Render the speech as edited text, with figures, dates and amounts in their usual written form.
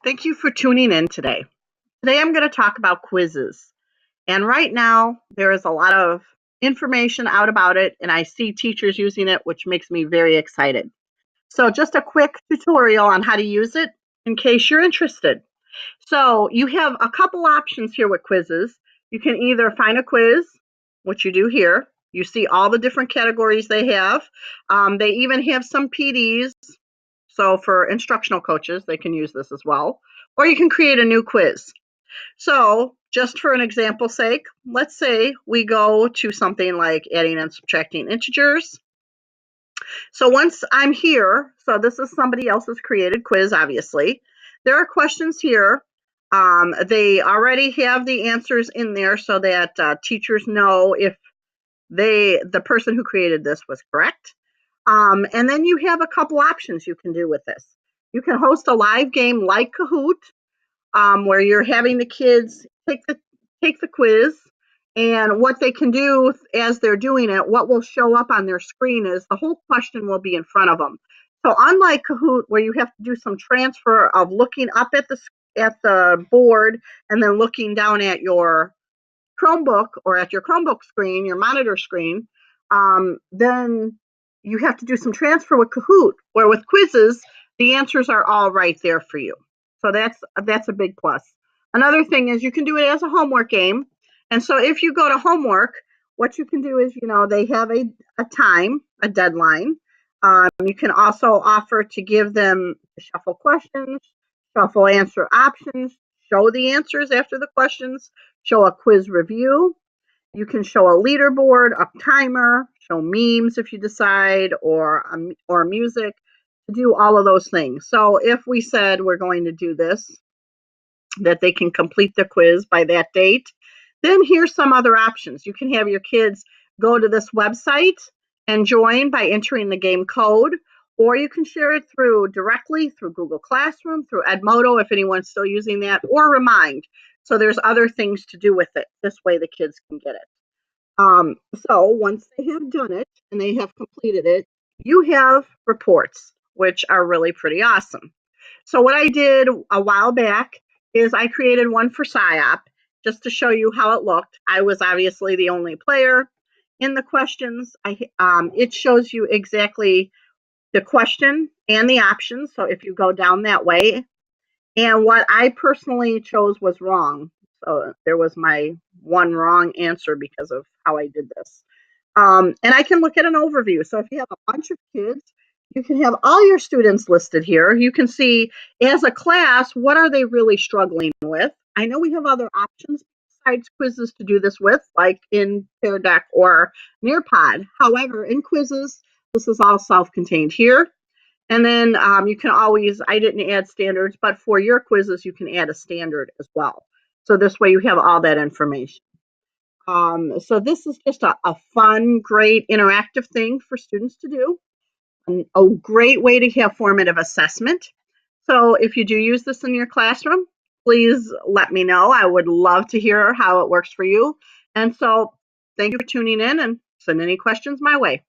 Thank you for tuning in today. Today I'm going to talk about Quizizz. And right now there is a lot of information out about it, and I see teachers using it, which makes me very excited. So just a quick tutorial on how to use it in case you're interested. So you have a couple options here with Quizizz. You can either find a quiz, which you do here. You see all the different categories they have. They even have some PDs. So for instructional coaches, they can use this as well. Or you can create a new quiz. So just for an example's sake, let's say we go to something like adding and subtracting integers. So once I'm here, so this is somebody else's created quiz, obviously. There are questions here. They already have the answers in there so that teachers know if the person who created this was correct. And then you have a couple options you can do with this. You can host a live game like Kahoot, where you're having the kids take the quiz, and what they can do as they're doing it, what will show up on their screen is the whole question will be in front of them. So unlike Kahoot, where you have to do some transfer of looking up at the board and then looking down at your Chromebook or at your Chromebook screen, your monitor screen, then you have to do some transfer with Kahoot, where with Quizizz, the answers are all right there for you. So that's a big plus. Another thing is you can do it as a homework game. And so if you go to homework, what you can do is, they have a time, a deadline. You can also offer to give them shuffle questions, shuffle answer options, show the answers after the questions, show a quiz review. You can show a leaderboard, a timer, show memes if you decide, or music, to do all of those things. So if we said we're going to do this, that they can complete the quiz by that date, then here's some other options. You can have your kids go to this website and join by entering the game code, or you can share it directly through Google Classroom, through Edmodo if anyone's still using that, or Remind. So there's other things to do with it. This way the kids can get it. So once they have done it and they have completed it, you have reports, which are really pretty awesome. So what I did a while back is I created one for PSYOP just to show you how it looked. I was obviously the only player in the questions. It shows you exactly the question and the options. So if you go down that way, and what I personally chose was wrong. So there was my one wrong answer because of how I did this. And I can look at an overview. So if you have a bunch of kids, you can have all your students listed here. You can see as a class, what are they really struggling with? I know we have other options besides Quizizz to do this with, like in Pear Deck or Nearpod. However, in Quizizz, this is all self-contained here. And then you can always, I didn't add standards, but for your quizzes, you can add a standard as well. So this way you have all that information. So this is just a fun, great interactive thing for students to do. And a great way to have formative assessment. So if you do use this in your classroom, please let me know. I would love to hear how it works for you. And so thank you for tuning in and send any questions my way.